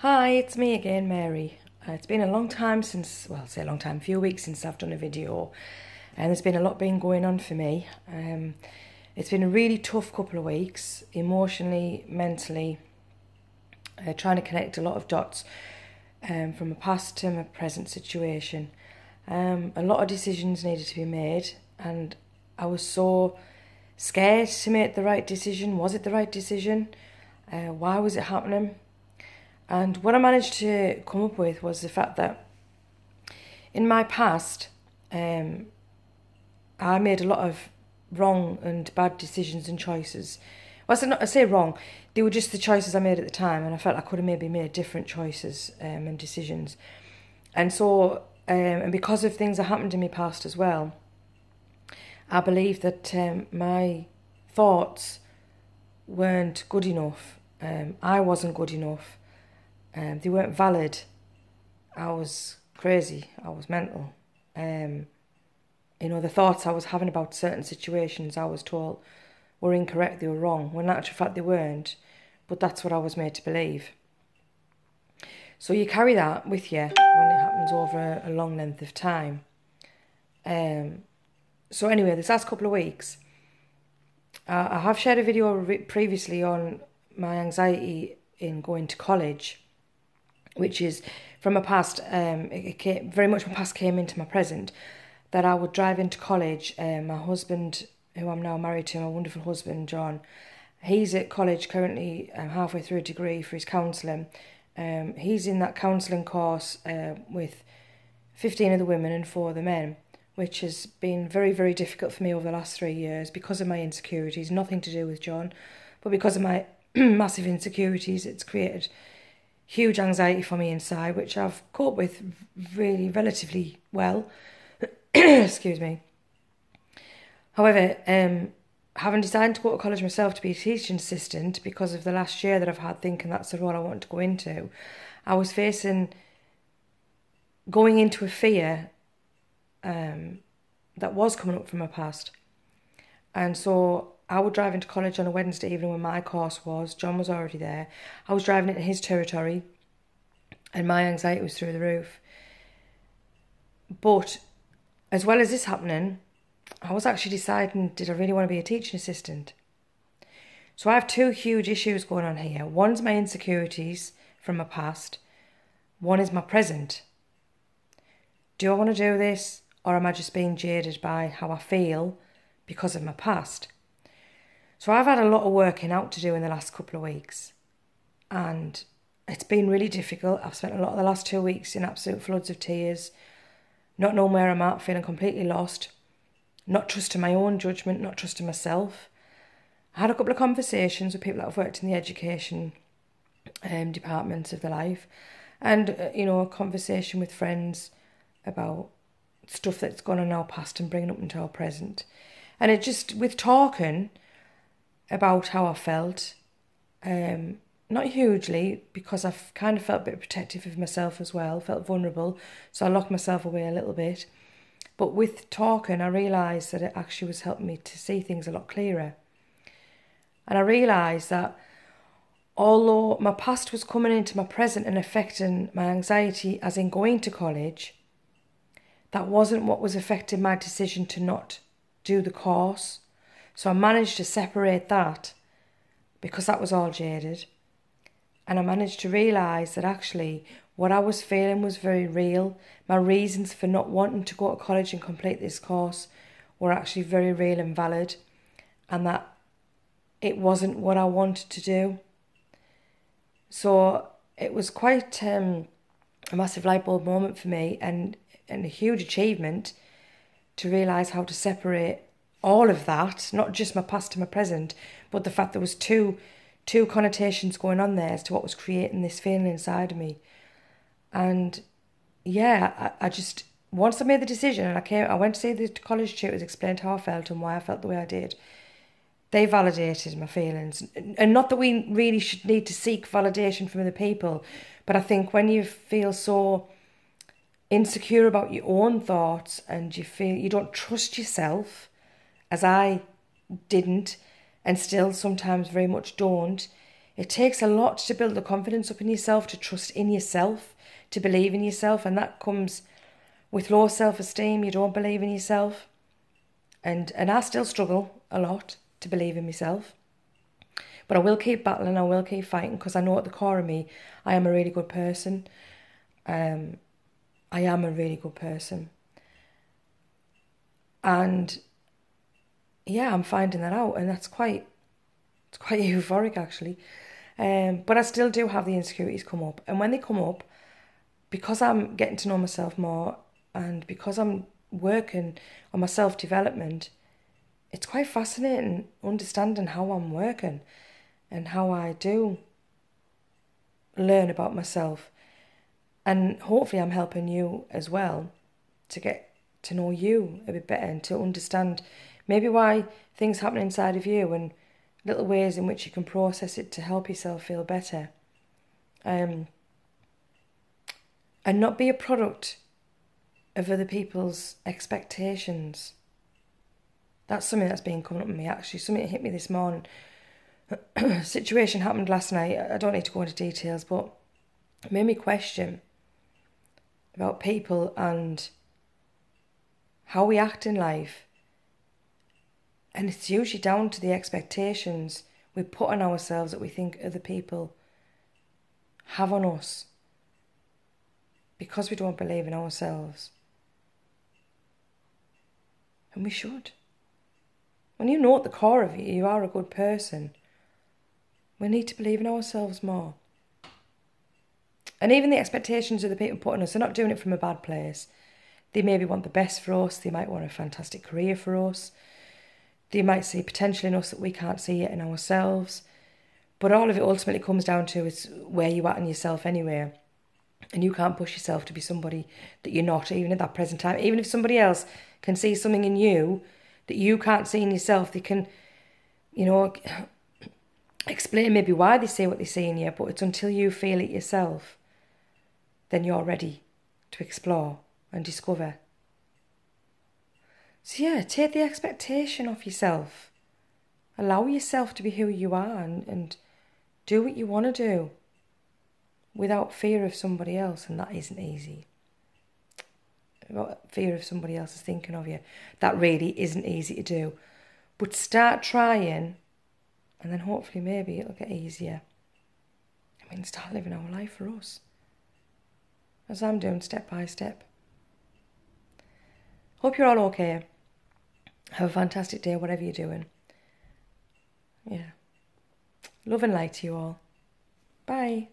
Hi, it's me again, Mary. It's been a long time since, well, say a long time, a few weeks since I've done a video, and there's been a lot been going on for me. It's been a really tough couple of weeks, emotionally, mentally, trying to connect a lot of dots from my past to my present situation. A lot of decisions needed to be made, and I was so scared to make the right decision. Was it the right decision? Why was it happening? And what I managed to come up with was the fact that in my past, I made a lot of wrong and bad decisions and choices. Well, I say wrong, they were just the choices I made at the time, and I felt I could have maybe made different choices and decisions. And so, and because of things that happened in my past as well, I believe that my thoughts weren't good enough. I wasn't good enough. They weren't valid. I was crazy. I was mental. The thoughts I was having about certain situations, I was told, were incorrect. They were wrong. When in actual fact they weren't. But that's what I was made to believe. So you carry that with you when it happens over a long length of time. So anyway, this last couple of weeks, I have shared a video previously on my anxiety in going to college, which is from my past. Very much my past came into my present, that I would drive into college. My husband, who I'm now married to, my wonderful husband, John, he's at college currently, halfway through a degree for his counselling. He's in that counselling course with 15 of the women and 4 of the men, which has been very, very difficult for me over the last 3 years because of my insecurities. Nothing to do with John, but because of my massive insecurities, it's created huge anxiety for me inside, which I've coped with really relatively well. Excuse me. However, having decided to go to college myself to be a teaching assistant because of the last year that I've had thinking that's the role I want to go into, I was facing going into a fear that was coming up from my past. And so I would drive into college on a Wednesday evening when my course was. John was already there. I was driving into his territory and my anxiety was through the roof. But as well as this happening, I was actually deciding, did I really want to be a teaching assistant? So I have 2 huge issues going on here. One's my insecurities from my past. One is my present. Do I want to do this, or am I just being jaded by how I feel because of my past? So I've had a lot of working out to do in the last couple of weeks, and it's been really difficult. I've spent a lot of the last 2 weeks in absolute floods of tears, not knowing where I'm at, feeling completely lost, not trusting my own judgment, not trusting myself. I had a couple of conversations with people that have worked in the education departments of their life, and a conversation with friends about stuff that's gone on in our past and bringing up into our present. And it just, with talking about how I felt, not hugely, because I've kind of felt a bit protective of myself as well, felt vulnerable, so I locked myself away a little bit. But with talking, I realised that it actually was helping me to see things a lot clearer. And I realised that although my past was coming into my present and affecting my anxiety, as in going to college, that wasn't what was affecting my decision to not do the course. So I managed to separate that because that was all jaded. And I managed to realise that actually what I was feeling was very real. My reasons for not wanting to go to college and complete this course were actually very real and valid. And that it wasn't what I wanted to do. So it was quite a massive light bulb moment for me, and a huge achievement to realise how to separate all of that, not just my past and my present, but the fact there was two connotations going on there as to what was creating this feeling inside of me. And yeah, I just, once I made the decision and I went to see the college tutors, explained how I felt and why I felt the way I did, they validated my feelings. And not that we really should need to seek validation from other people, but I think when you feel so insecure about your own thoughts and you feel you don't trust yourself, as I didn't and still sometimes very much don't, It takes a lot to build the confidence up in yourself, to trust in yourself, to believe in yourself. And that comes with low self-esteem. You don't believe in yourself. And I still struggle a lot to believe in myself. But I will keep battling, I will keep fighting, because I know at the core of me, I am a really good person. I am a really good person. And yeah, I'm finding that out, and it's quite euphoric actually. But I still do have the insecurities come up. And when they come up, because I'm getting to know myself more and because I'm working on my self-development, it's quite fascinating understanding how I'm working and how I do learn about myself. And hopefully I'm helping you as well to get to know you a bit better and to understand maybe why things happen inside of you and little ways in which you can process it to help yourself feel better. And not be a product of other people's expectations. That's something that's been coming up with me actually. Something hit me this morning. Situation happened last night. I don't need to go into details, but it made me question about people and how we act in life. And it's usually down to the expectations we put on ourselves that we think other people have on us, because we don't believe in ourselves. And we should. When you know at the core of you are a good person, we need to believe in ourselves more. And even the expectations of the people put on us, they're not doing it from a bad place. They maybe want the best for us. They might want a fantastic career for us. They might see potential in us that we can't see yet in ourselves. But all of it ultimately comes down to is where you are in yourself anyway. And you can't push yourself to be somebody that you're not, even at that present time. Even if somebody else can see something in you that you can't see in yourself, they can, explain maybe why they see what they see in you, but it's until you feel it yourself, then you're ready to explore and discover. So yeah, take the expectation off yourself. Allow yourself to be who you are and do what you want to do without fear of somebody else, and that isn't easy. Without fear of somebody else is thinking of you. That really isn't easy to do. But start trying, and then hopefully maybe it'll get easier. I mean, start living our life for us, as I'm doing step by step. Hope you're all okay. Have a fantastic day, whatever you're doing. Yeah. Love and light to you all. Bye.